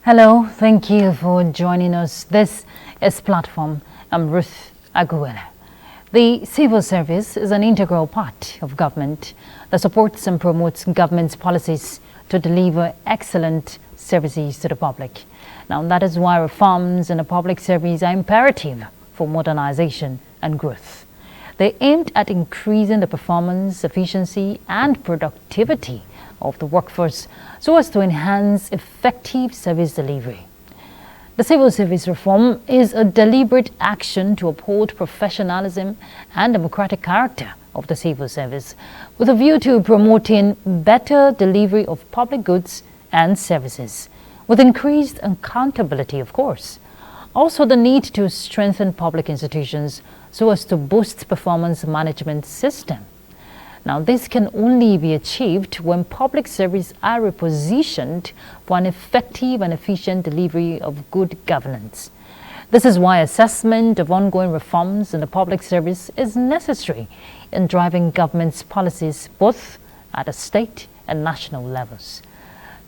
Hello, thank you for joining us. This is Platform. I'm Ruth Aguilera. The civil service is an integral part of government that supports and promotes government's policies to deliver excellent services to the public. Now, that is why reforms in the public service are imperative for modernization and growth. They aimed at increasing the performance, efficiency, and productivity of the workforce so as to enhance effective service delivery. The civil service reform is a deliberate action to uphold professionalism and democratic character of the civil service, with a view to promoting better delivery of public goods and services, with increased accountability, of course. Also, the need to strengthen public institutions so as to boost performance management system. Now, this can only be achieved when public services are repositioned for an effective and efficient delivery of good governance. This is why assessment of ongoing reforms in the public service is necessary in driving government's policies both at the state and national levels.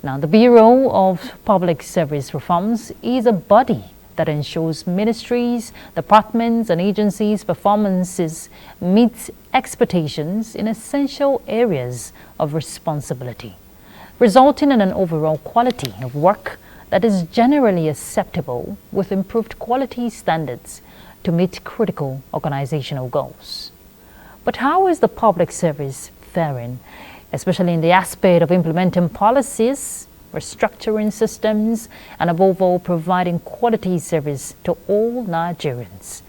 Now, the Bureau of Public Service Reforms is a body that ensures ministries, departments, and agencies' performances meet expectations in essential areas of responsibility, resulting in an overall quality of work that is generally acceptable with improved quality standards to meet critical organizational goals. But how is the public service faring, especially in the aspect of implementing policies, restructuring systems, and above all, providing quality service to all Nigerians?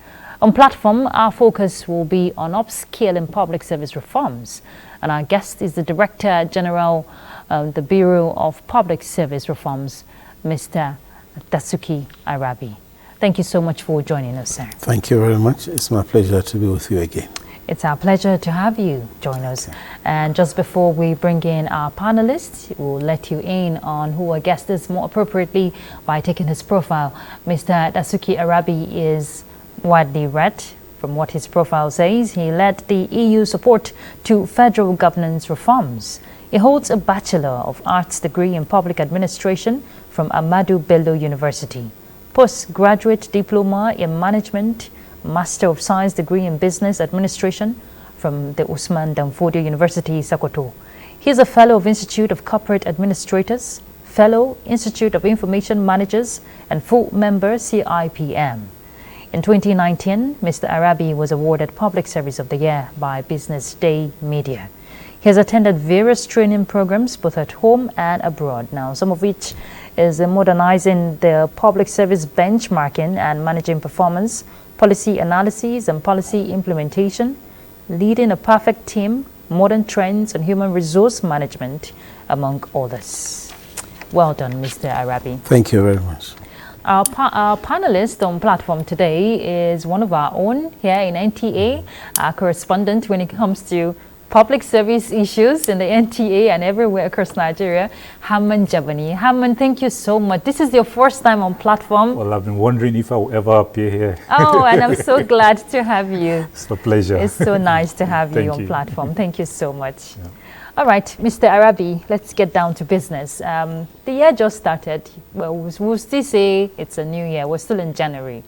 On Platform, our focus will be on upscaling public service reforms, and our guest is the Director General of the Bureau of Public Service Reforms, Mr. Dasuki Arabi. Thank you so much for joining us, sir. Thank you very much. It's my pleasure to be with you again. It's our pleasure to have you join us. And just before we bring in our panelists, we'll let you in on who our guest is more appropriately by taking his profile. Mr. Dasuki Arabi is widely read. From what his profile says, he led the EU support to federal governance reforms. He holds a Bachelor of Arts degree in Public Administration from Ahmadu Bello University, postgraduate diploma in management, Master of Science degree in Business Administration from the Usman Danfodio University, Sokoto. He is a Fellow of Institute of Corporate Administrators, Fellow Institute of Information Managers, and full member CIPM. In 2019, Mr. Arabi was awarded Public Service of the Year by Business Day Media. He has attended various training programs both at home and abroad, now some of which is modernizing the public service benchmarking and managing performance, policy analysis and policy implementation, leading a perfect team, modern trends and human resource management, among others. Well done, Mr. Arabi. Thank you very much. Our panelist on Platform today is one of our own here in NTA, our correspondent when it comes to public service issues in the NTA and everywhere across Nigeria, Haman Jabani. Haman, thank you so much. This is your first time on Platform. Well, I've been wondering if I will ever appear here. Oh, and I'm so glad to have you. It's a pleasure. It's so nice to have you on you. Platform. Thank you so much. Yeah. All right, Mr. Arabi, let's get down to business. The year just started. Well, we'll still say it's a new year. We're still in January.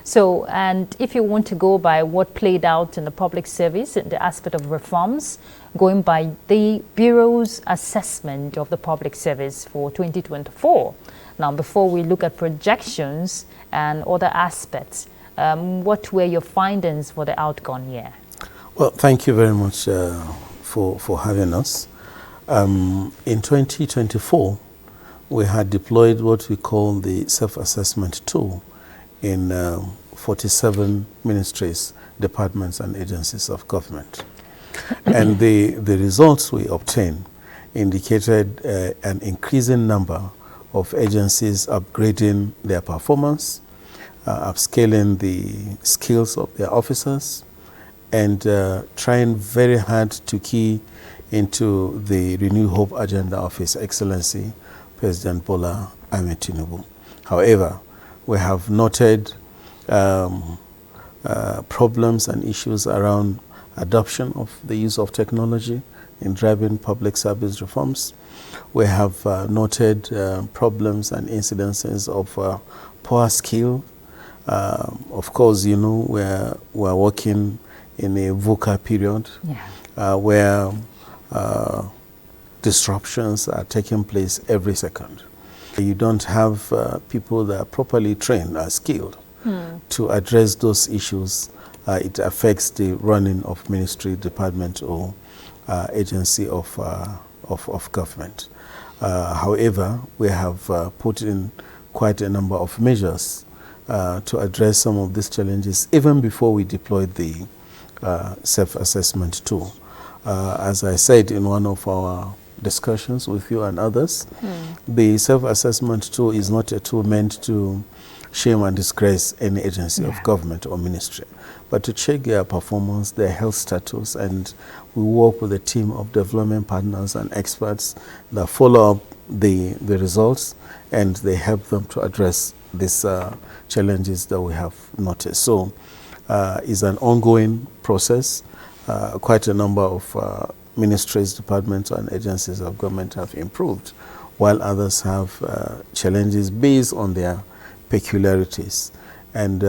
So, and if you want to go by what played out in the public service in the aspect of reforms, going by the Bureau's assessment of the public service for 2024. Now, before we look at projections and other aspects, what were your findings for the outgone year? Well, thank you very much for having us. In 2024, we had deployed what we call the self-assessment tool in 47 ministries, departments, and agencies of government. And the results we obtained indicated an increasing number of agencies upgrading their performance, upscaling the skills of their officers, and trying very hard to key into the Renew Hope agenda of His Excellency, President Bola Ahmed Tinubu. However, we have noted problems and issues around adoption of the use of technology, in driving public service reforms. We have noted problems and incidences of poor skill. Of course, you know, we're working in a VUCA period where disruptions are taking place every second. You don't have people that are properly trained or skilled to address those issues. It affects the running of ministry, department, or agency of government. However, we have put in quite a number of measures to address some of these challenges even before we deployed the self-assessment tool. As I said in one of our discussions with you and others, the self-assessment tool is not a tool meant to shame and disgrace any agency of government or ministry, but to check their performance, their health status, and we work with a team of development partners and experts that follow up the results, and they help them to address these challenges that we have noticed. So it's an ongoing process. Quite a number of ministries, departments, and agencies of government have improved, while others have challenges based on their peculiarities. And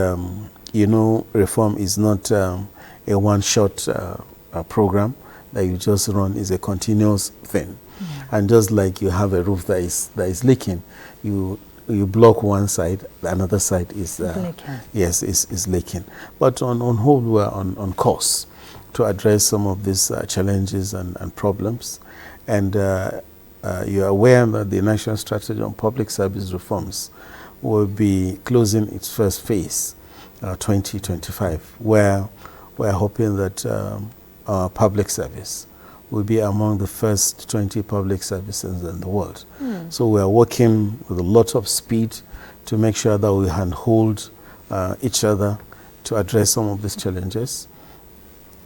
you know, reform is not a one-shot program that you just run. Is a continuous thing. And just like you have a roof that is leaking, you block one side, another side is leaking. Yes, is leaking. But on whole, we are on course to address some of these challenges and problems. And you are aware that the National Strategy on Public Service Reforms will be closing its first phase, 2025, where we're hoping that our public service will be among the first 20 public services in the world. So we are working with a lot of speed to make sure that we handhold each other to address some of these challenges.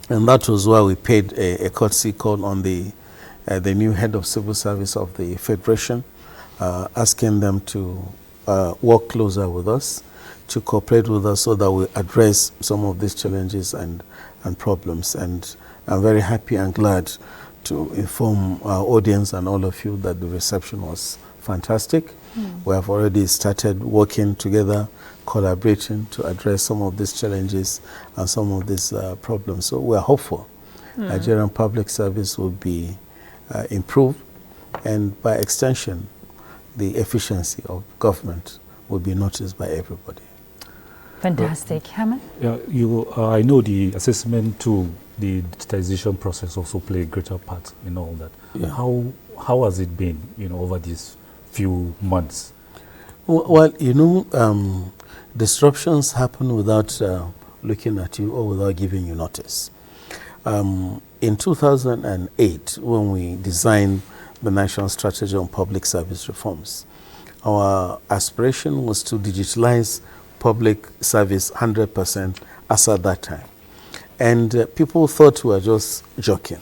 And that was why we paid a courtesy call on the new head of civil service of the Federation, asking them to work closer with us, to cooperate with us so that we address some of these challenges and problems. And I'm very happy and glad to inform our audience and all of you that the reception was fantastic. We have already started working together, collaborating to address some of these challenges and some of these problems. So we're hopeful Nigerian public service will be improved, and by extension, the efficiency of government will be noticed by everybody. Fantastic. Hammer? Yeah, I know the assessment tool, the digitization process also play a greater part in all that. Yeah. How has it been, over these few months? Well, disruptions happen without looking at you or without giving you notice. In 2008, when we designed the National Strategy on Public Service Reforms, our aspiration was to digitalize public service 100% as at that time. And people thought we were just joking.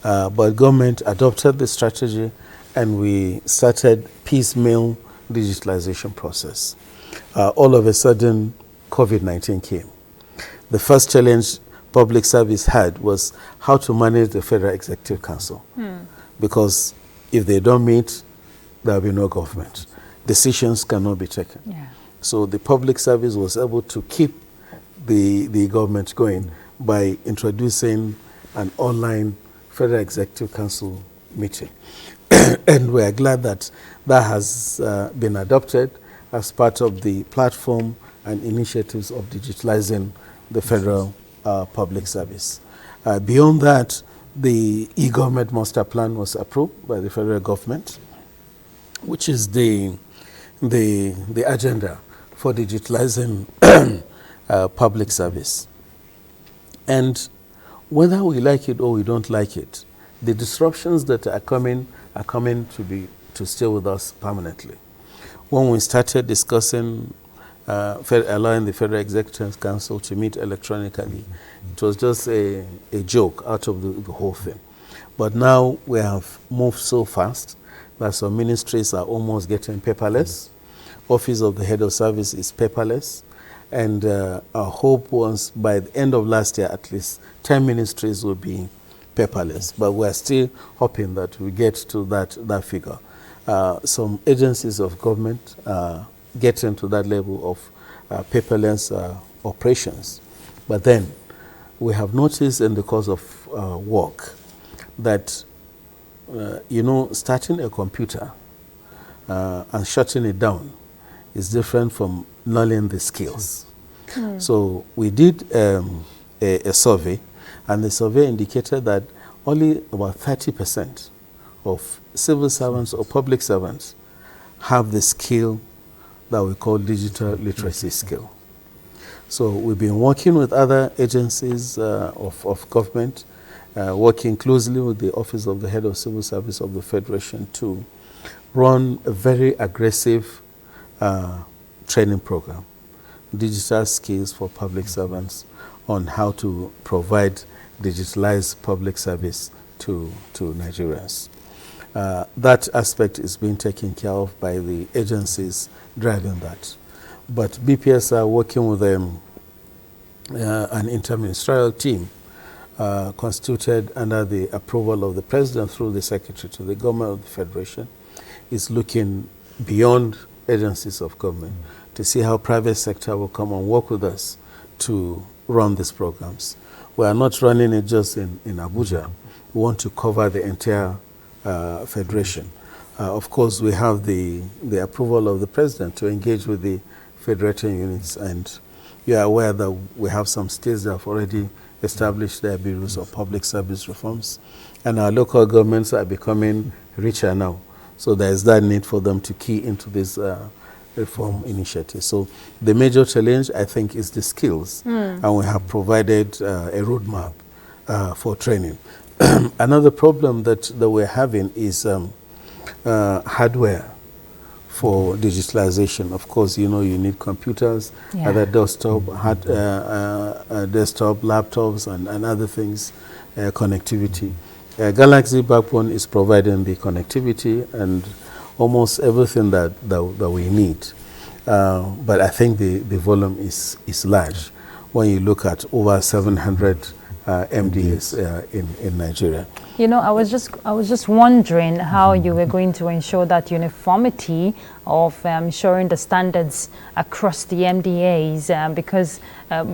But government adopted the strategy and we started piecemeal digitalization process. All of a sudden, COVID-19 came. The first challenge public service had was how to manage the Federal Executive Council. Because if they don't meet, there will be no government. Decisions cannot be taken. Yeah. So the public service was able to keep the government going by introducing an online Federal Executive Council meeting. And we are glad that that has been adopted as part of the platform and initiatives of digitalizing the federal public service. Beyond that, the e-government master plan was approved by the federal government, which is the agenda for digitalizing public service. And whether we like it or we don't like it, the disruptions that are coming to stay with us permanently. When we started discussing allowing the Federal Executive Council to meet electronically, it was just a joke out of the whole thing. But now we have moved so fast that some ministries are almost getting paperless. Office of the Head of Service is paperless. And our hope was by the end of last year, at least 10 ministries will be paperless, but we're still hoping that we get to that figure. Some agencies of government get into that level of paperless operations. But then we have noticed in the course of work that, starting a computer and shutting it down is different from learning the skills. So we did a survey, and the survey indicated that only about 30% of civil servants or public servants have the skill that we call digital literacy skill. So we've been working with other agencies of government, working closely with the Office of the Head of Civil Service of the Federation to run a very aggressive training program, digital skills for public servants on how to provide digitalized public service to Nigerians. That aspect is being taken care of by the agencies driving that. But BPS are working with an interministerial team constituted under the approval of the President through the Secretary to the Government of the Federation, is looking beyond agencies of government to see how private sector will come and work with us to run these programs. We are not running it just in Abuja. We want to cover the entire Federation. Of course, we have the approval of the President to engage with the federating units, and you are aware that we have some states that have already established their bureaus of public service reforms, and our local governments are becoming richer now. So there is that need for them to key into this reform initiative. So the major challenge, I think, is the skills, and we have provided a roadmap for training. Another problem that we're having is hardware for digitalization. Of course, you need computers, other desktop, desktop, laptops, and other things, connectivity. Galaxy Backbone is providing the connectivity and almost everything that we need. But I think the volume is large when you look at over 700 MDAs in Nigeria. I was just wondering how you were going to ensure that uniformity of ensuring the standards across the MDAs,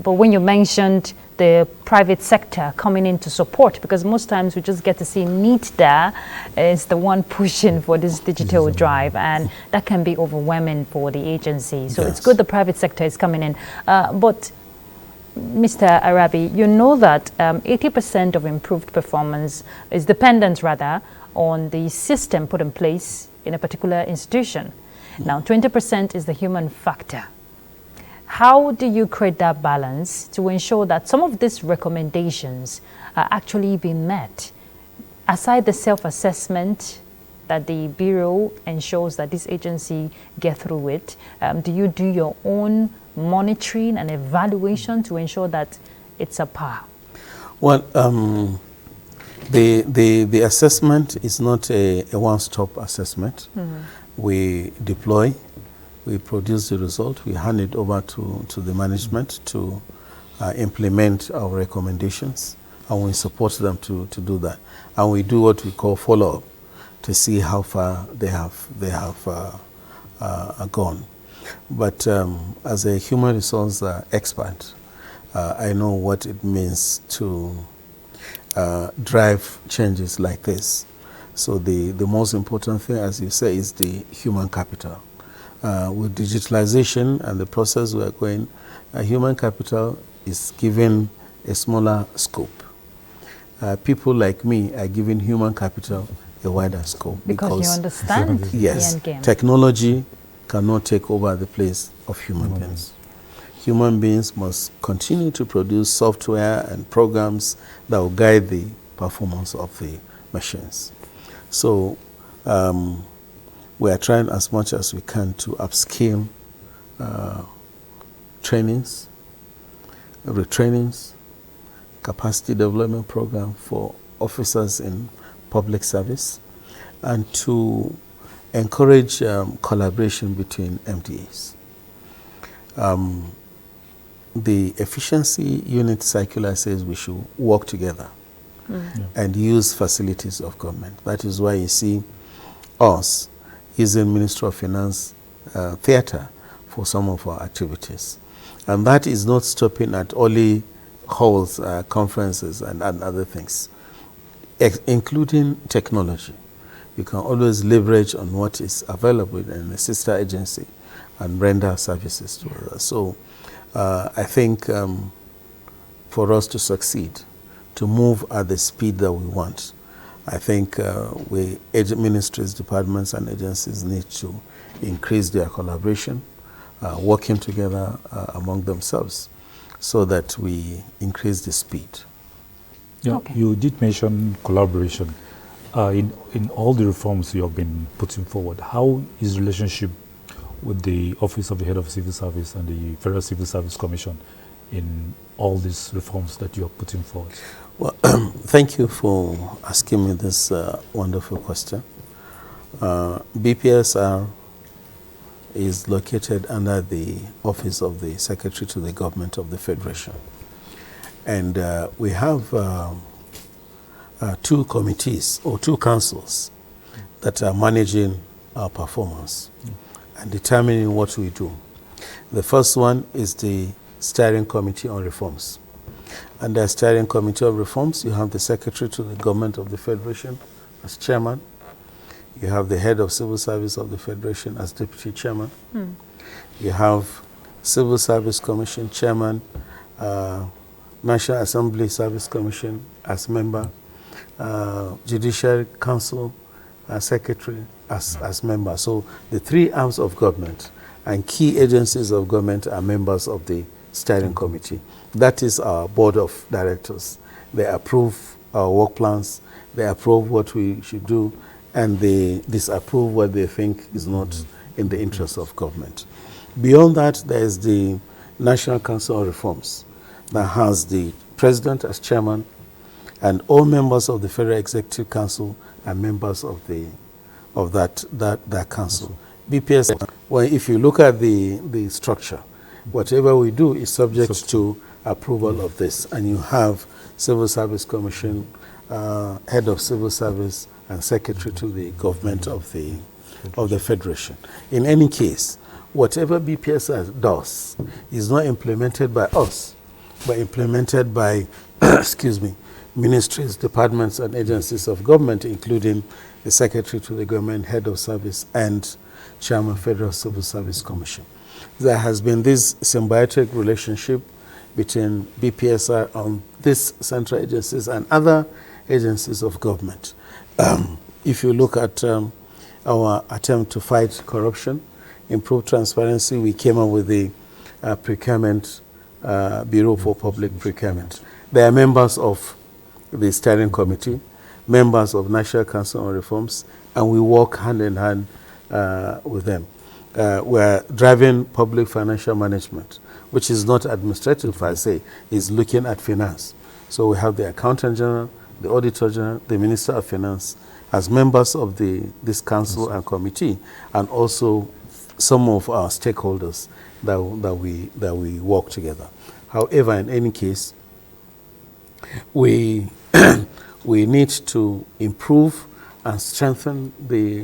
but when you mentioned the private sector coming in to support, because most times we just get to see NEET there is the one pushing for this digital drive, and that can be overwhelming for the agency. So it's good the private sector is coming in. But Mr. Arabi, you know that 80% of improved performance is dependent, rather, on the system put in place in a particular institution. Now, 20% is the human factor. How do you create that balance to ensure that some of these recommendations are actually being met? Aside the self-assessment that the Bureau ensures that this agency get through it, do you do your own monitoring and evaluation to ensure that it's a par? Well, the assessment is not a one-stop assessment. We deploy, we produce the result, we hand it over to the management to implement our recommendations, and we support them to do that. And we do what we call follow-up to see how far they have gone. But as a human resource expert, I know what it means to drive changes like this. So the most important thing, as you say, is the human capital. With digitalization and the process we are going, human capital is given a smaller scope. People like me are given human capital a wider scope. Because you understand the end game. Technology cannot take over the place of human beings. Human beings must continue to produce software and programs that will guide the performance of the machines. So we are trying as much as we can to upscale trainings, retrainings, capacity development program for officers in public service, and to encourage collaboration between MDAs. The efficiency unit circular says we should work together and use facilities of government. That is why you see us using Ministry of Finance theater for some of our activities. And that is not stopping at only halls, conferences, and other things, including technology. You can always leverage on what is available in a sister agency and render services to others. So I think for us to succeed, to move at the speed that we want, I think ministries, departments, and agencies need to increase their collaboration, working together among themselves, so that we increase the speed. Yeah, Okay. You did mention collaboration. In all the reforms you have been putting forward, how is the relationship with the Office of the Head of Civil Service and the Federal Civil Service Commission in all these reforms that you are putting forward? Well, thank you for asking me this wonderful question. BPSR is located under the Office of the Secretary to the Government of the Federation. And we have two committees or two councils that are managing our performance and determining what we do. The first one is the Steering Committee on Reforms. Under Steering Committee on Reforms, you have the Secretary to the Government of the Federation as chairman. You have the Head of Civil Service of the Federation as deputy chairman. You have Civil Service Commission chairman, National Assembly Service Commission as member, Judiciary Council secretary as member. So the three arms of government and key agencies of government are members of the Steering Committee. That is our board of directors. They approve our work plans, they approve what we should do, and they disapprove what they think is not in the interest of government. Beyond that, there is the National Council of Reforms that has the president as chairman, and all members of the Federal Executive Council are members of that council. BPS, well, if you look at the structure, whatever we do is subject to approval of this, and you have Civil Service Commission, Head of Civil Service, and Secretary to the Government of the Federation. In any case, whatever BPS does is not implemented by us, but implemented by, excuse me, ministries, departments, and agencies of government, including the Secretary to the Government, Head of Service, and Chairman, Federal Civil Service Commission. There has been this symbiotic relationship between BPSR and these central agencies and other agencies of government. If you look at our attempt to fight corruption, improve transparency, we came up with the Procurement Bureau for Public Procurement. They are members of the Steering Committee, members of National Council on Reforms, and we work hand in hand with them. We're driving public financial management, which is not administrative per se, is looking at finance. So we have the Accountant General, the Auditor General, the Minister of Finance as members of this council and committee, and also some of our stakeholders that we work together. However, in any case, we we need to improve and strengthen the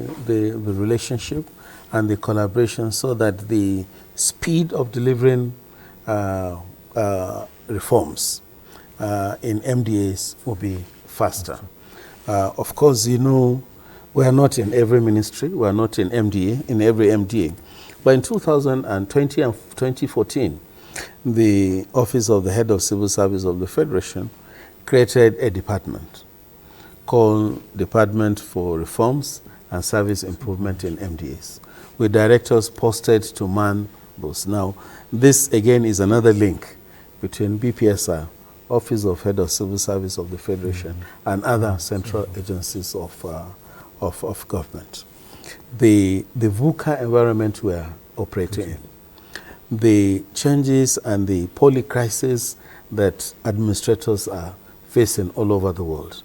relationship and the collaboration so that the speed of delivering reforms in MDAs will be faster. Of course, you know, we are not in every ministry, we are not in MDA, in every MDA. But in 2020 and 2014, the Office of the Head of Civil Service of the Federation created a department called Department for Reforms and Service Improvement in MDAs, with directors posted to man those. Now, this again is another link between BPSR, Office of Head of Civil Service of the Federation, and other central agencies of government. The VUCA environment we are operating in, the changes and the polycrisis that administrators are facing all over the world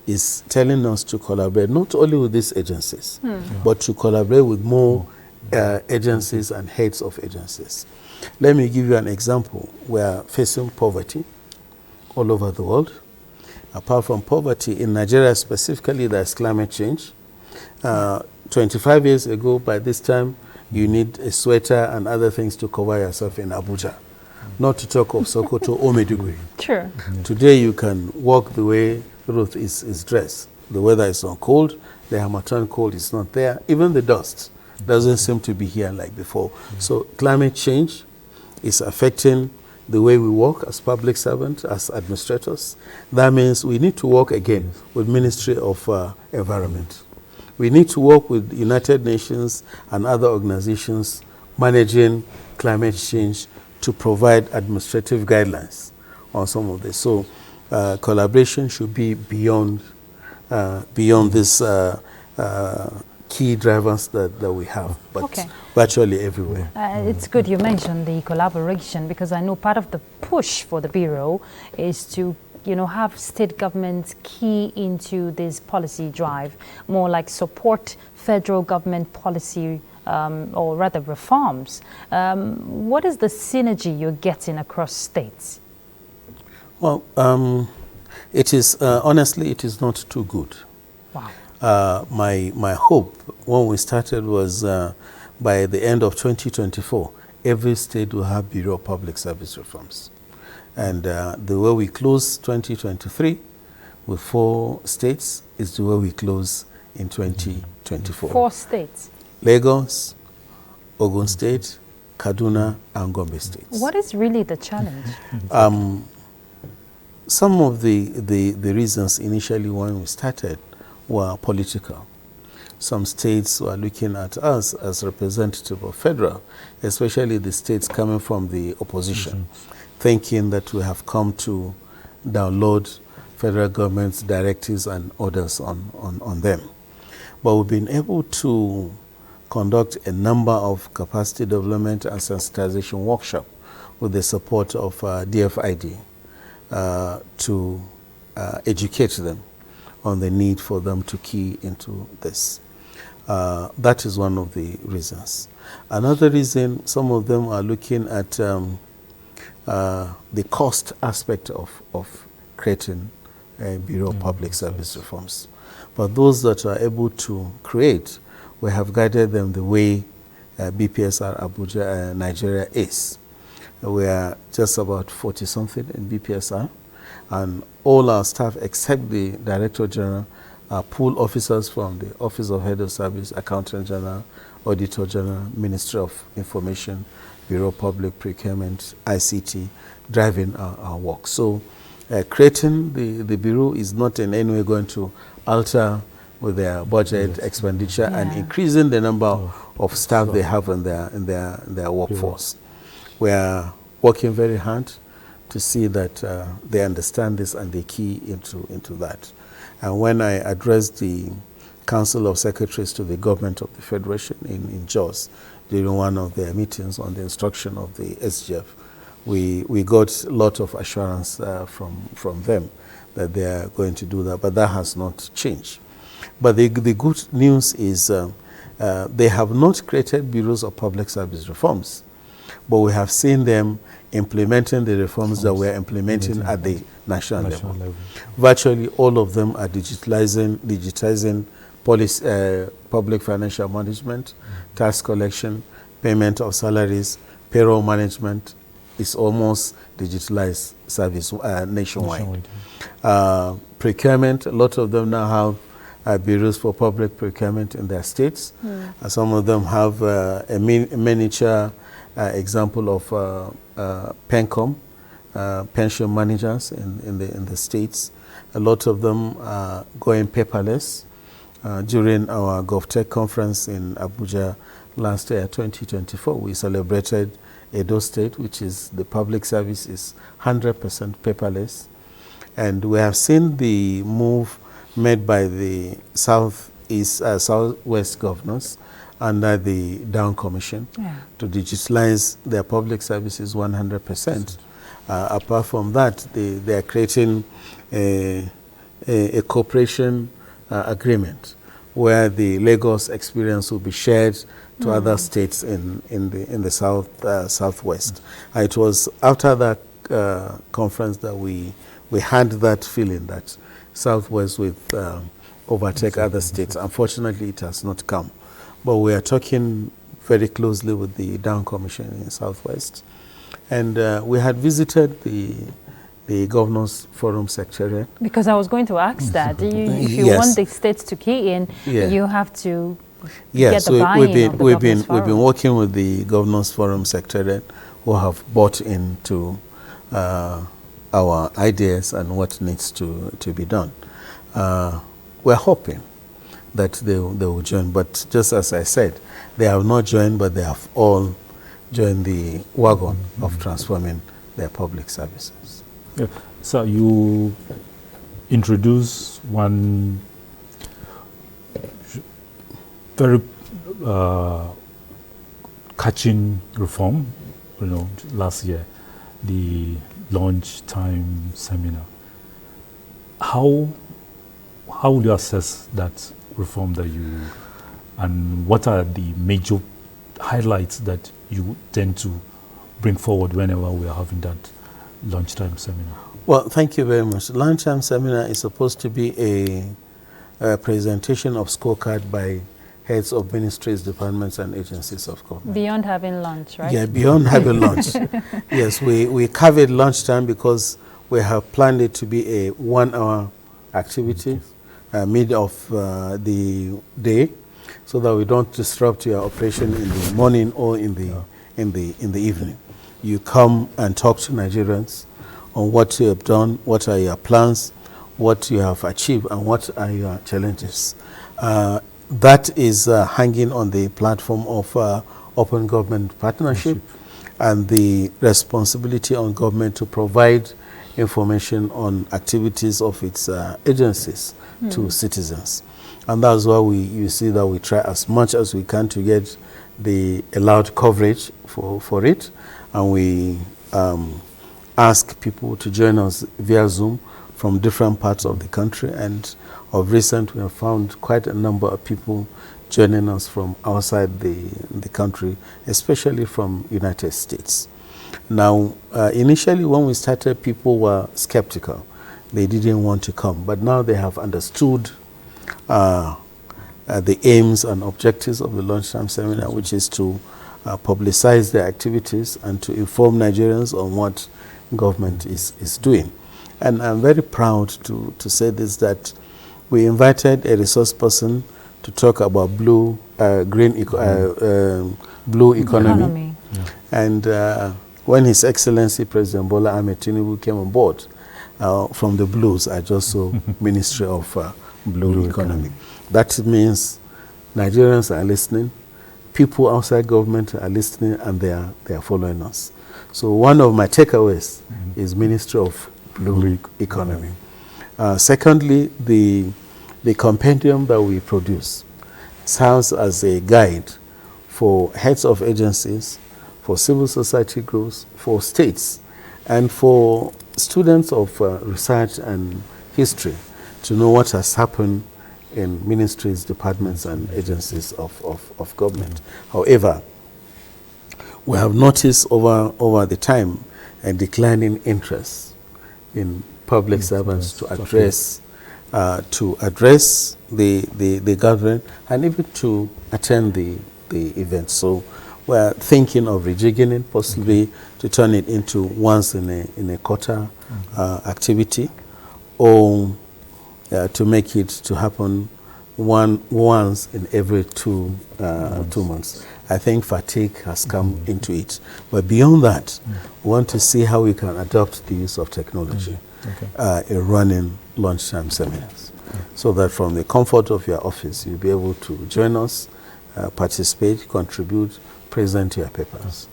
is telling us to collaborate not only with these agencies, but to collaborate with more agencies and heads of agencies. Let me give you an example. We are facing poverty all over the world. apart from poverty, in Nigeria specifically, there's climate change. 25 years ago, by this time, you need a sweater and other things to cover yourself in Abuja. Not to talk of Sokoto or Maiduguri. Sure. Today, you can walk the way Ruth is dressed. The weather is not cold. The Hamatan cold is not there. Even the dust doesn't seem to be here like before. So climate change is affecting the way we work as public servants, as administrators. That means we need to work again with Ministry of Environment. We need to work with United Nations and other organizations managing climate change to provide administrative guidelines on some of this. So collaboration should be beyond these key drivers that we have, but virtually everywhere. It's good you mentioned the collaboration, because I know part of the push for the Bureau is to have state governments key into this policy drive, more like support federal government policy or rather reforms. What is the synergy you're getting across states? Well, it is honestly, it is not too good. Wow. My hope when we started was by the end of 2024, every state will have Bureau of Public Service Reforms. And the way we close 2023 with 4 states is the way we close in 2024. 4 states? Lagos, Ogun State, Kaduna, and Gombe states. What is really the challenge? Some of the reasons initially when we started were political. Some states were looking at us as representative of federal, especially the states coming from the opposition, thinking that we have come to download federal government's directives and orders on them. But we've been able to conduct a number of capacity development and sensitization workshops with the support of DFID to educate them on the need for them to key into this. That is one of the reasons. Another reason, some of them are looking at the cost aspect of creating a Bureau of Public Service Reforms. But those that are able to create, we have guided them the way BPSR Abuja, Nigeria is. We are just about 40-something in BPSR, and all our staff except the Director General are pool officers from the Office of Head of Service, Accountant General, Auditor General, Ministry of Information, Bureau of Public Procurement, ICT, driving our work. So creating the Bureau is not in any way going to alter with their budget expenditure and increasing the number of staff they have in their workforce. We are working very hard to see that they understand this and they key into that. And when I addressed the Council of Secretaries to the government of the Federation in Jos during one of their meetings on the instruction of the SGF, we got a lot of assurance from them that they are going to do that, but that has not changed. But the good news is they have not created bureaus of public service reforms, but we have seen them implementing the reforms that we're implementing at the national level. Virtually all of them are digitizing policy, public financial management, tax collection, payment of salaries, payroll management. Is almost digitalized service nationwide. Procurement, a lot of them now have bureaus for public procurement in their states. Some of them have a miniature example of PENCOM, pension managers in the states. A lot of them are going paperless. During our GovTech conference in Abuja last year, 2024, we celebrated Edo State, which is the public service is 100% paperless. And we have seen the move made by the Southwest governors under the Down Commission to digitalize their public services 100%. Apart from that, they are creating a cooperation agreement where the Lagos experience will be shared to other states in the Southwest. It was after that conference that we had that feeling that Southwest will overtake other states. Unfortunately, it has not come. But we are talking very closely with the Down Commission in Southwest. And we had visited the Governors Forum Secretariat. Because I was going to ask that. If you Yes. want the states to key in, Yeah. you have to Yeah, get the so buy-in of the we've Governors been Forum. working with the Governors Forum Secretariat, who have bought into our ideas and what needs to be done. We're hoping that they will join, but just as I said, they have not joined, but they have all joined the wagon of transforming their public services. Yeah. So you introduced one very catching reform, last year, the lunchtime seminar. How will you assess that reform and what are the major highlights that you tend to bring forward whenever we are having that lunchtime seminar? Well, thank you very much. Lunchtime seminar is supposed to be a presentation of scorecard by heads of ministries, departments, and agencies of government. Beyond having lunch, right? Yeah, beyond having lunch. Yes, we covered lunchtime because we have planned it to be a 1-hour activity, mid of the day, so that we don't disrupt your operation in the morning or in the evening. You come and talk to Nigerians on what you have done, what are your plans, what you have achieved, and what are your challenges. That is hanging on the platform of open government partnership and the responsibility on government to provide information on activities of its agencies to citizens. And that's why you see that we try as much as we can to get the allowed coverage for it. And we ask people to join us via Zoom from different parts of the country. And of recent, we have found quite a number of people joining us from outside the country, especially from United States. Now, initially when we started, people were skeptical. They didn't want to come, but now they have understood the aims and objectives of the lunchtime seminar, which is to publicize their activities and to inform Nigerians on what government is doing. And I'm very proud to say this, that we invited a resource person to talk about blue economy. Yeah. And when His Excellency President Bola Ahmed Tinubu came on board, from the blues, I just saw Ministry of Blue Economy. That means Nigerians are listening, people outside government are listening, and they are following us. So one of my takeaways is Ministry of Blue Economy. Secondly, the compendium that we produce serves as a guide for heads of agencies, for civil society groups, for states, and for students of research and history to know what has happened in ministries, departments, and agencies of government. However, we have noticed over the time a declining interest in public servants to address the gathering and even to attend the event. So we're thinking of rejigging it, possibly to turn it into once in a quarter activity, or to make it to happen once in every two months. I think fatigue has come into it. But beyond that, we want to see how we can adopt the use of technology in running lunchtime seminars, so that from the comfort of your office, you'll be able to join us, participate, contribute, present your papers.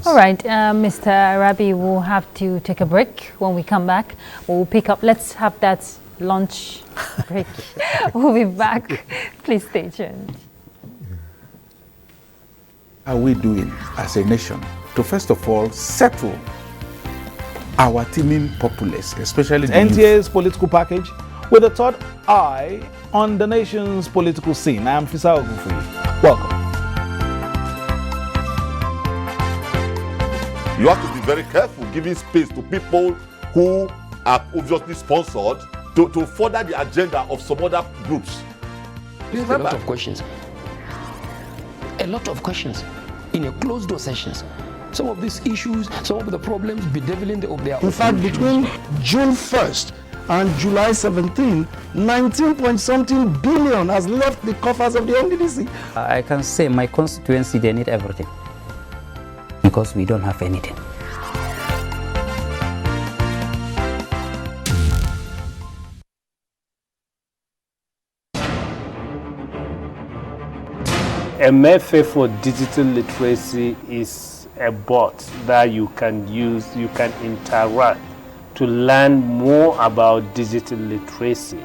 All right, Mr. Arabi, we'll have to take a break. When we come back, we'll pick up. Let's have that lunch break. We'll be back. Please stay tuned. Are we doing as a nation to first of all settle our teeming populace, especially the NTA's political package with a third eye on the nation's political scene? I am Fisa Ogunfuyi. Welcome. You have to be very careful giving space to people who are obviously sponsored to further the agenda of some other groups. There's a lot of questions. A lot of questions in a closed door sessions. Some of these issues, some of the problems bedeviling of their. In fact, between June 1st and July 17, 19-point-something billion has left the coffers of the NDDC. I can say my constituency, they need everything because we don't have anything. A method for digital literacy is a bot that you can use, you can interact to learn more about digital literacy.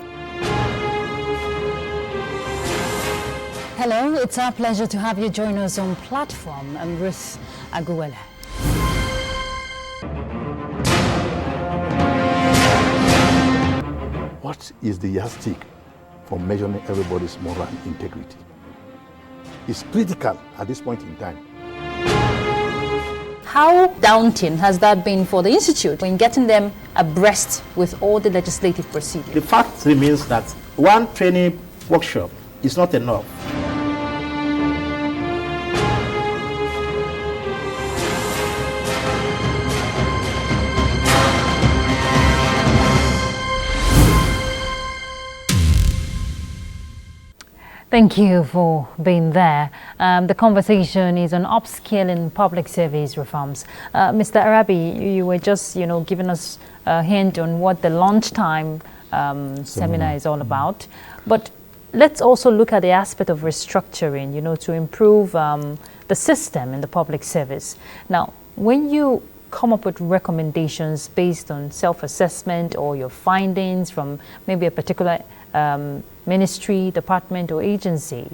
Hello, it's our pleasure to have you join us on platform. I'm Ruth Aguwele. What is the yardstick for measuring everybody's moral integrity? It's critical at this point in time. How daunting has that been for the Institute in getting them abreast with all the legislative procedures? The fact remains that one training workshop is not enough. Thank you for being there. The conversation is on upscaling public service reforms. Mr. Arabi, you were just, giving us a hint on what the lunchtime seminar is all about. But let's also look at the aspect of restructuring, to improve the system in the public service. Now, when you come up with recommendations based on self-assessment or your findings from maybe a particular ministry, department, or agency,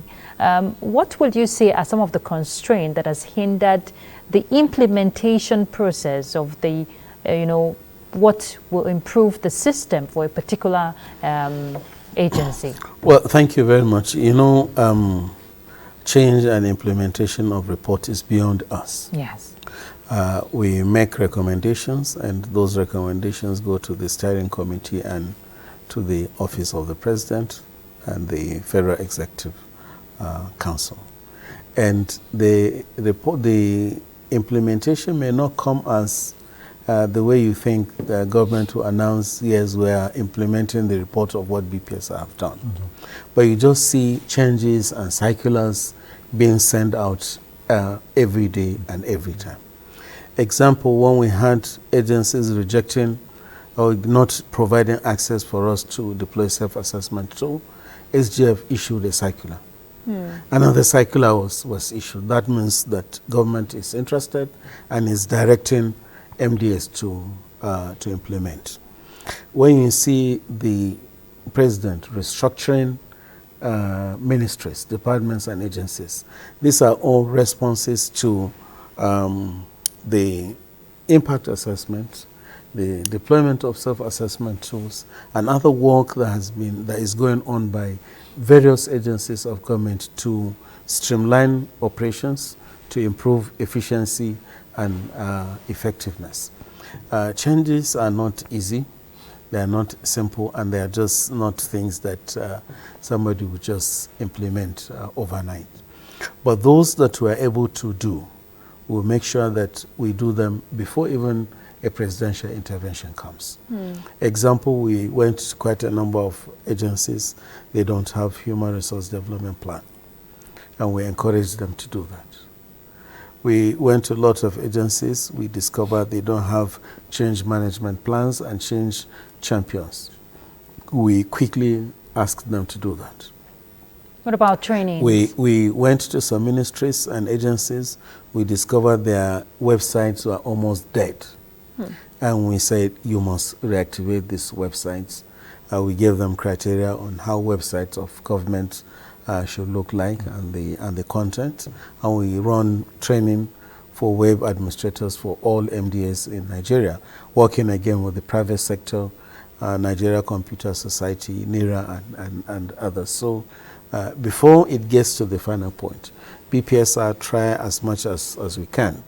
what would you say are some of the constraints that has hindered the implementation process of the, what will improve the system for a particular agency? Well, thank you very much. Change and implementation of report is beyond us. Yes. We make recommendations, and those recommendations go to the steering committee and to the office of the president and the Federal Executive Council. And the implementation may not come as the way you think the government will announce, yes, we are implementing the report of what BPS have done. Mm-hmm. But you just see changes and circulars being sent out every day and every time. Example, when we had agencies rejecting or not providing access for us to deploy self-assessment tool, SGF issued a circular. Another circular was issued. That means that government is interested and is directing MDS to implement. When you see the president restructuring ministries, departments, and agencies, these are all responses to the impact assessment, the deployment of self-assessment tools, and other work that is going on by various agencies of government to streamline operations, to improve efficiency and effectiveness. Changes are not easy, they are not simple, and they are just not things that somebody would just implement overnight. But those that we are able to do, we'll make sure that we do them before even a presidential intervention comes. Example, we went to quite a number of agencies. They don't have human resource development plan, and we encourage them to do that. We went to a lot of agencies. We discovered they don't have change management plans and change champions. We quickly asked them to do that. What about training? We went to some ministries and agencies. We discovered their websites were almost dead. And we said, you must reactivate these websites. We gave them criteria on how websites of government should look like and the content. And we run training for web administrators for all MDAs in Nigeria, working again with the private sector, Nigeria Computer Society, NIRA, and others. So before it gets to the final point, BPSR try as much as we can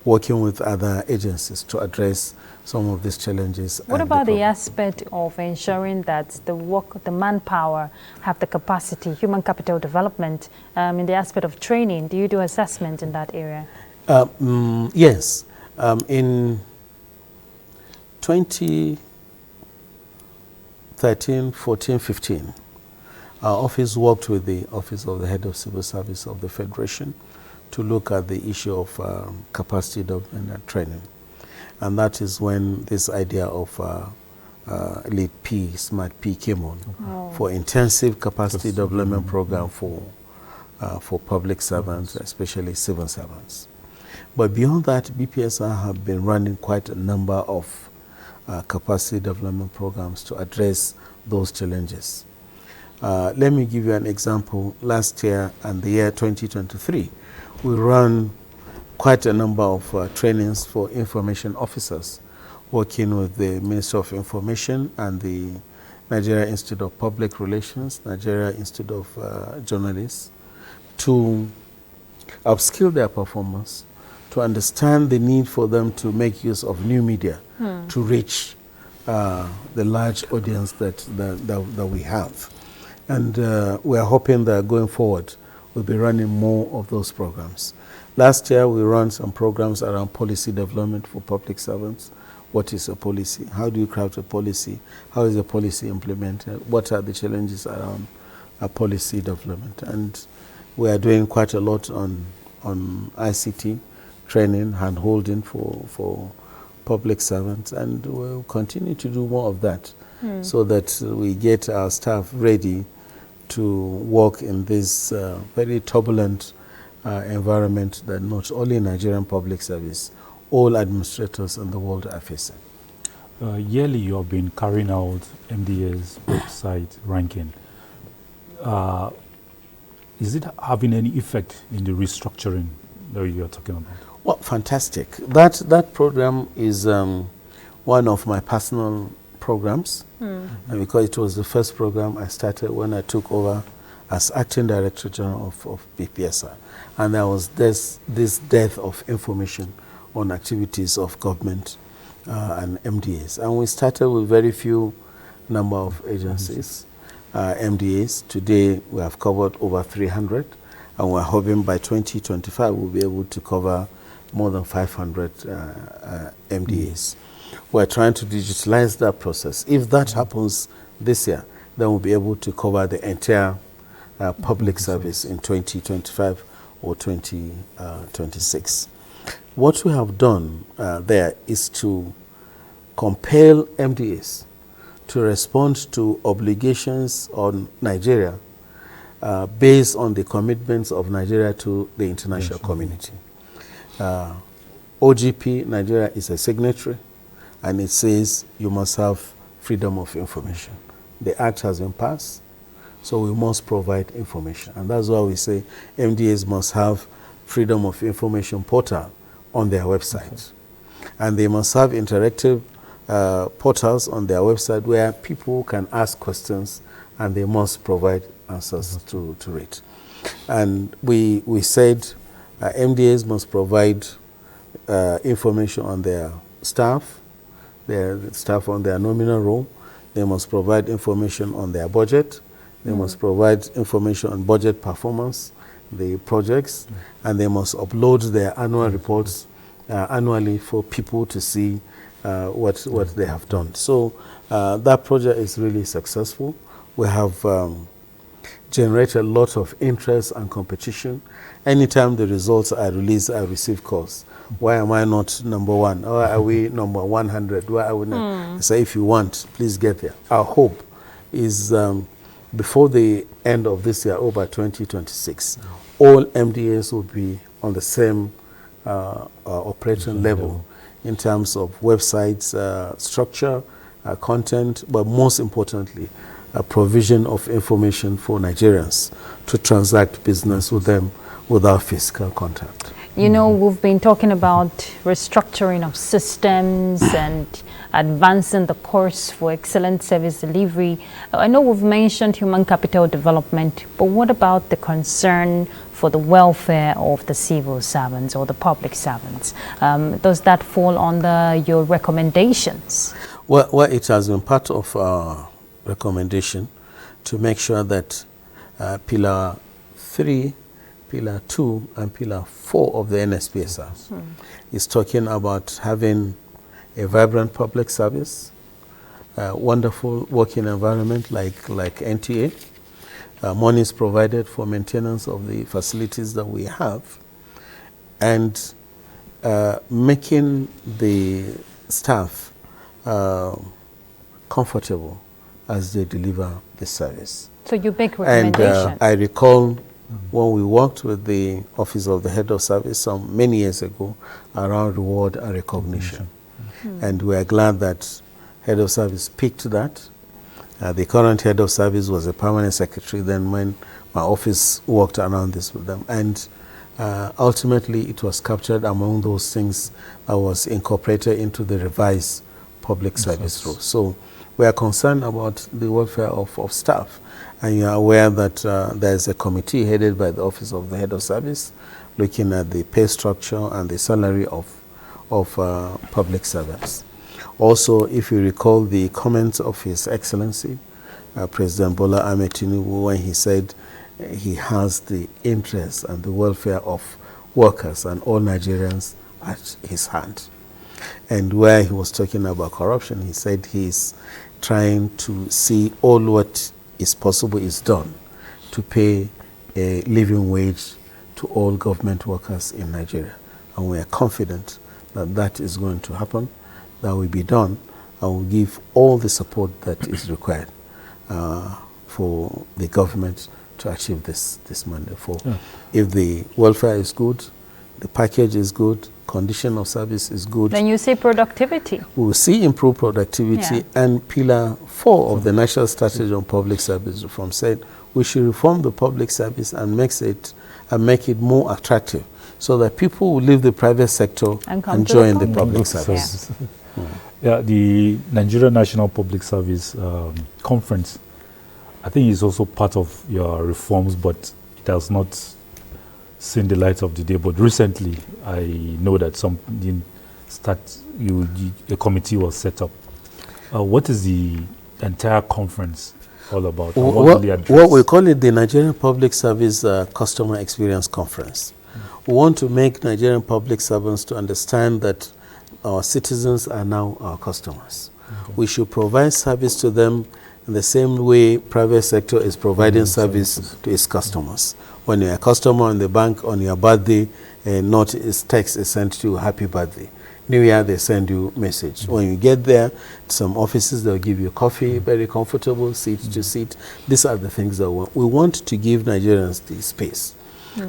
working with other agencies to address some of these challenges. What about the aspect of ensuring that the manpower have the capacity, human capital development, in the aspect of training? Do you do assessment in that area? Yes. In 2013, 14, 15, our office worked with the Office of the Head of Civil Service of the Federation to look at the issue of capacity development and training. And that is when this idea of Lead P, Smart P came on for intensive capacity development program for public servants, especially civil servants. But beyond that, BPSR have been running quite a number of capacity development programs to address those challenges. Let me give you an example. Last year and the year 2023, we ran quite a number of trainings for information officers, working with the Ministry of Information and the Nigeria Institute of Public Relations, Nigeria Institute of Journalists, to upskill their performance, to understand the need for them to make use of new media to reach the large audience that we have. And we are hoping that going forward, we'll be running more of those programs. Last year, we ran some programs around policy development for public servants. What is a policy? How do you craft a policy? How is a policy implemented? What are the challenges around policy development? And we are doing quite a lot on ICT training, hand-holding for public servants, and we'll continue to do more of that so that we get our staff ready to work in this very turbulent environment that not only Nigerian public service, all administrators in the world are facing. Yearly, you have been carrying out MDA's website ranking. Is it having any effect in the restructuring that you are talking about? Well, fantastic. That program is one of my personal programs, and because it was the first program I started when I took over as Acting Director General of BPSR. And there was this depth of information on activities of government and MDAs. And we started with very few number of agencies, MDAs. Today we have covered over 300, and we're hoping by 2025 we'll be able to cover more than 500 MDAs. We're trying to digitalize that process. If that happens this year, then we'll be able to cover the entire public service in 2025 or 2026. What we have done there is to compel MDAs to respond to obligations on Nigeria based on the commitments of Nigeria to the international community. OGP, Nigeria is a signatory, and it says you must have freedom of information. The act has been passed, so we must provide information. And that's why we say MDAs must have freedom of information portal on their website. And they must have interactive portals on their website where people can ask questions and they must provide answers to it. And we said MDAs must provide information on their staff on their nominal role. They must provide information on their budget. They must provide information on budget performance, the projects, and they must upload their annual reports annually for people to see what they have done. So that project is really successful. We have generated a lot of interest and competition. Anytime the results are released, I receive calls. Why am I not number one? Why are we number 100? Why are we not? I say, if you want, please get there. Our hope is before the end of this year, over 2026, all MDAs will be on the same operating level in terms of websites, structure, content, but most importantly, a provision of information for Nigerians to transact business with them without physical contact. You know, we've been talking about restructuring of systems and advancing the course for excellent service delivery. I know we've mentioned human capital development, but what about the concern for the welfare of the civil servants or the public servants? Does that fall under your recommendations? Well, it has been part of our recommendation to make sure that Pillar 3, Pillar 2, and Pillar 4 of the NSPSR is talking about having a vibrant public service, a wonderful working environment like NTA, money is provided for maintenance of the facilities that we have, and making the staff comfortable as they deliver the service. So you make recommendations. And I recall when we worked with the Office of the Head of Service many years ago around reward and recognition. And we are glad that Head of Service picked that. The current Head of Service was a permanent secretary then when my office worked around this with them. And ultimately it was captured among those things that was incorporated into the revised public service rules. So we are concerned about the welfare of staff. And you are aware that there is a committee headed by the Office of the Head of Service looking at the pay structure and the salary of public servants. Also, if you recall the comments of His Excellency, President Bola Ahmed Tinubu, when he said he has the interest and the welfare of workers and all Nigerians at his hand. And where he was talking about corruption, he said he's trying to see all what is possible is done to pay a living wage to all government workers in Nigeria. And we are confident that that is going to happen, that will be done, and will give all the support that is required for the government to achieve this mandate. If the welfare is good, the package is good, condition of service is good. Then you say productivity. We will see improved productivity. And Pillar 4 of the National Strategy on Public Service Reform said we should reform the public service and make it more attractive so that people will leave the private sector and join the public service. The Nigerian National Public Service Conference, I think is also part of your reforms, but it has not seen the light of the day. But recently, I know that a committee was set up. What is the entire conference all about? What we call it the Nigerian Public Service Customer Experience Conference. We want to make Nigerian public servants to understand that our citizens are now our customers. We should provide service to them in the same way private sector is providing service to its customers. When you're a customer in the bank on your birthday, a text is sent to you, happy birthday. New Year, they send you message. When you get there, some offices, they'll give you coffee, very comfortable, seat to seat. These are the things that we want to give Nigerians the space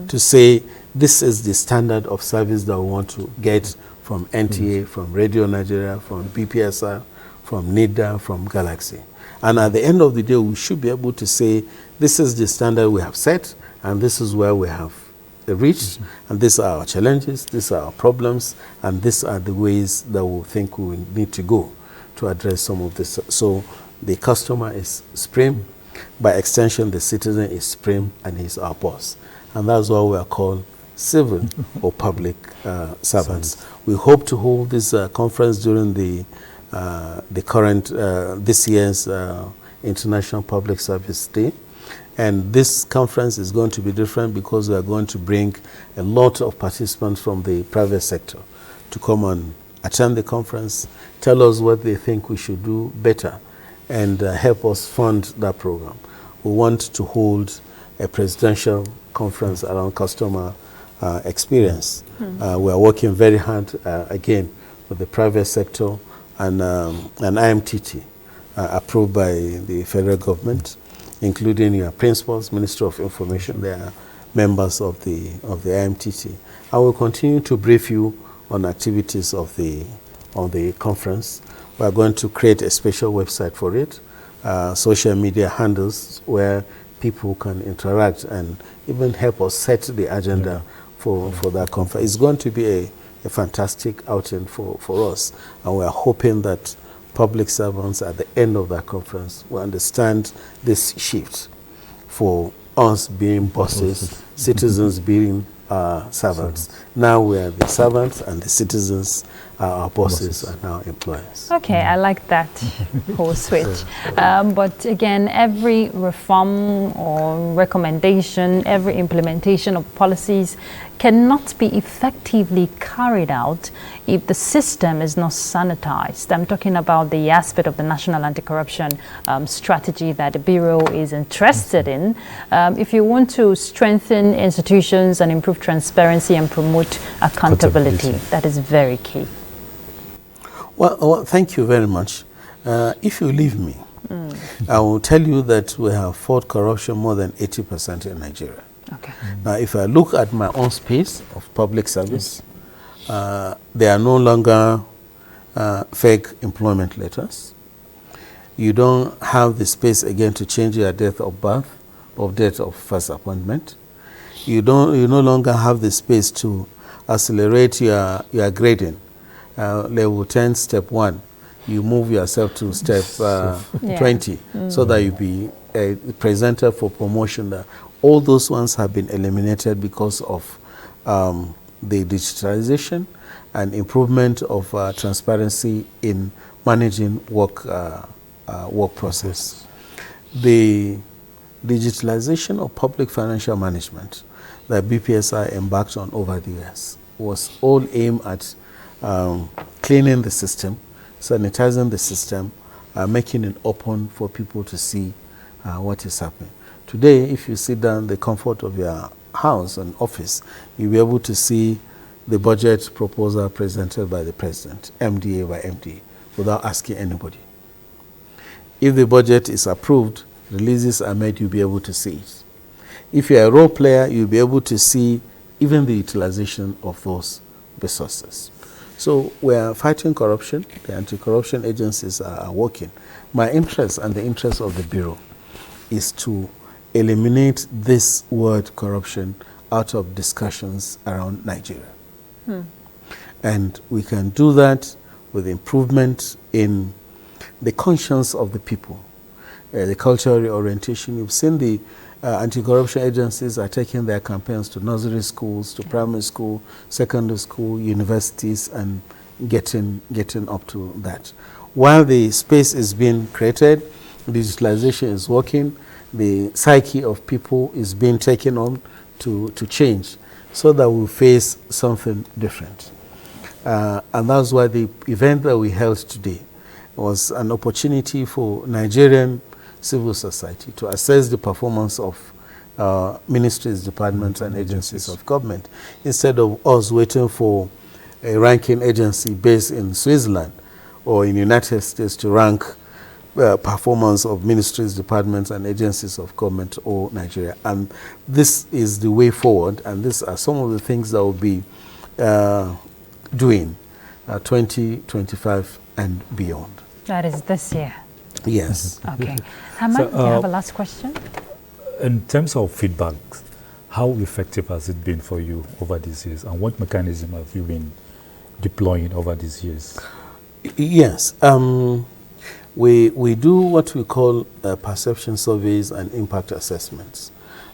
to say, this is the standard of service that we want to get from NTA, from Radio Nigeria, from BPSR, from NIDA, from Galaxy. And at the end of the day, we should be able to say, this is the standard we have set, and this is where we have reached, and these are our challenges, these are our problems, and these are the ways that we think we need to go to address some of this. So the customer is supreme, by extension the citizen is supreme, and he's our boss. And that's why we are called civil or public servants. We hope to hold this conference during the current, this year's International Public Service Day. And this conference is going to be different because we are going to bring a lot of participants from the private sector to come and attend the conference, tell us what they think we should do better, and help us fund that program. We want to hold a presidential conference around customer experience. We are working very hard, again, with the private sector and an IMTT approved by the federal government, including your principals, Ministry of Information. They are members of the IMTT. I will continue to brief you on activities of the conference. We are going to create a special website for it, social media handles where people can interact and even help us set the agenda for that conference. It's going to be a fantastic outing for us, and we are hoping that public servants at the end of that conference will understand this shift for us being bosses, citizens being servants. Now we are the servants and the citizens are our bosses and our employers. Okay, I like that whole switch. But again, every reform or recommendation, every implementation of policies cannot be effectively carried out if the system is not sanitized. I'm talking about the aspect of the National Anti-Corruption strategy that the Bureau is interested in. If you want to strengthen institutions and improve transparency and promote accountability, that is very key. Well, thank you very much. If you leave me, I will tell you that we have fought corruption more than 80% in Nigeria. Okay. Now, if I look at my own space of public service, there are no longer fake employment letters. You don't have the space again to change your date of birth or date of first appointment. You no longer have the space to accelerate your grading. Level 10, step 1. You move yourself to step 20 so that you be a presenter for promotion. All those ones have been eliminated because of the digitalization and improvement of transparency in managing work process. The digitalization of public financial management that BPSI embarked on over the years was all aimed at cleaning the system, sanitizing the system, making it open for people to see what is happening. Today, if you sit down in the comfort of your house and office, you'll be able to see the budget proposal presented by the president, MDA by MDA, without asking anybody. If the budget is approved, releases are made, you'll be able to see it. If you're a role player, you'll be able to see even the utilization of those resources. So we are fighting corruption. The anti-corruption agencies are working. My interest and the interest of the Bureau is to eliminate this word corruption out of discussions around Nigeria. And we can do that with improvement in the conscience of the people, the cultural orientation. You've seen the anti-corruption agencies are taking their campaigns to nursery schools, to primary school, secondary school, universities, and getting up to that. While the space is being created, digitalization is working, the psyche of people is being taken on to change so that we face something different. And that's why the event that we held today was an opportunity for Nigerian civil society to assess the performance of ministries, departments, and agencies of government, instead of us waiting for a ranking agency based in Switzerland or in the United States to rank performance of ministries, departments, and agencies of government or Nigeria. And this is the way forward, and these are some of the things that we'll be doing 2025 and beyond. That is this year. Yes. Okay. Hamad, do you have a last question? In terms of feedback, how effective has it been for you over these years, and what mechanism have you been deploying over these years? Yes. We do what we call perception surveys and impact assessments.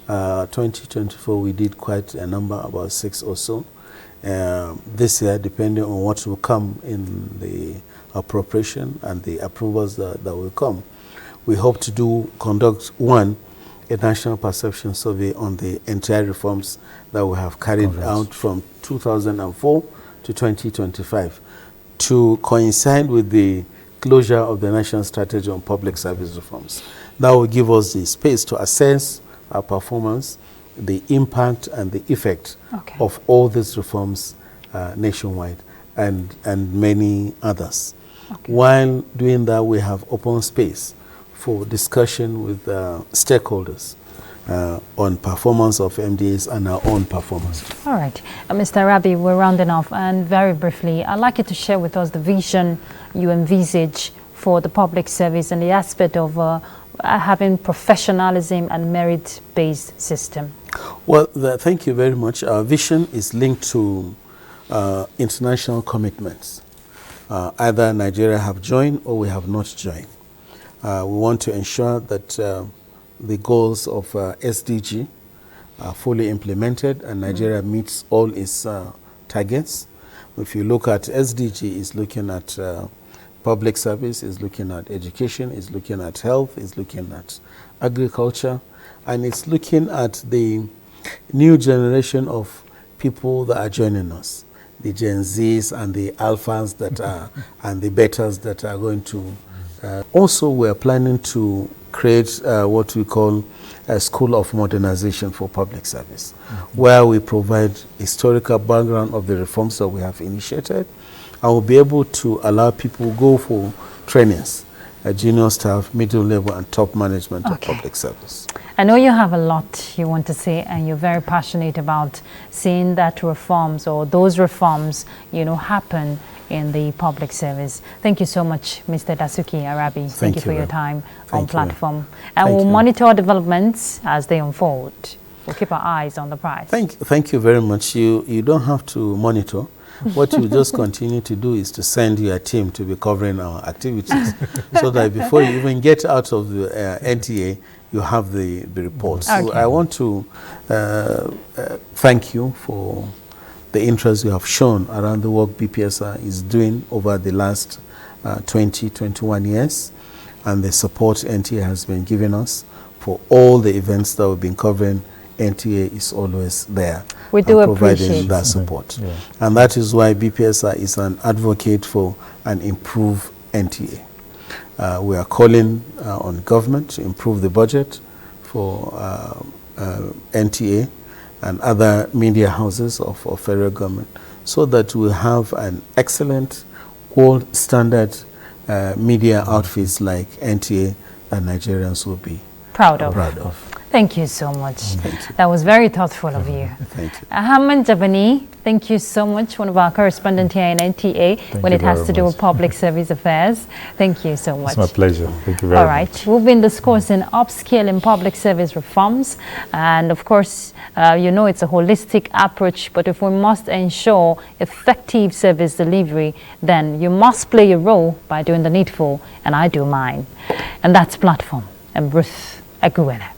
2024, we did quite a number, about 6 or so. This year, depending on what will come in the appropriation and the approvals that will come, we hope to conduct a national perception survey on the entire reforms that we have carried out from 2004 to 2025 to coincide with the closure of the National Strategy on Public Service Reforms. That will give us the space to assess our performance, the impact and the effect of all these reforms nationwide and many others. While doing that, we have open space for discussion with stakeholders on performance of MDAs and our own performance. All right. Mr. Rabi, we're rounding off, and very briefly, I'd like you to share with us the vision you envisage for the public service and the aspect of having professionalism and merit-based system. Well, thank you very much. Our vision is linked to international commitments. either Nigeria have joined or we have not joined. We want to ensure that the goals of SDG are fully implemented and Nigeria meets all its targets. If you look at SDG, it's looking at public service, it's looking at education, it's looking at health, it's looking at agriculture, and it's looking at the new generation of people that are joining us, the Gen Zs and the Alphas that are, and the Betas that are going to. Also, we're planning to create what we call a school of modernization for public service, where we provide historical background of the reforms that we have initiated, and we'll be able to allow people go for trainings, junior staff, middle level, and top management of public service. I know you have a lot you want to say, and you're very passionate about seeing that reforms or those reforms, happen in the public service. Thank you so much, Mr. Dasuki Arabi. Thank you for your time on platform. And we'll monitor developments as they unfold. We'll keep our eyes on the prize. Thank you very much. You don't have to monitor. What you just continue to do is to send your team to be covering our activities so that before you even get out of the NTA, you have the report. Okay. So I want to thank you for the interest you have shown around the work BPSR is doing over the last 21 years, and the support NTA has been giving us for all the events that we've been covering. NTA is always there. We do providing appreciate that support. Yeah. And that is why BPSR is an advocate for an improved NTA. We are calling on government to improve the budget for NTA and other media houses of federal government, so that we have an excellent world standard media outfits like NTA that Nigerians will be proud of. Thank you so much. That was very thoughtful of you. Thank you. Ahmed Jabani, thank you so much, one of our correspondents here in NTA when it has to do with public service affairs. Thank you so much. It's my pleasure. Thank you very much. All right. We've been discussing upscaling public service reforms. And of course, it's a holistic approach. But if we must ensure effective service delivery, then you must play your role by doing the needful. And I do mine. And that's Platform. I'm Ruth Aguwele.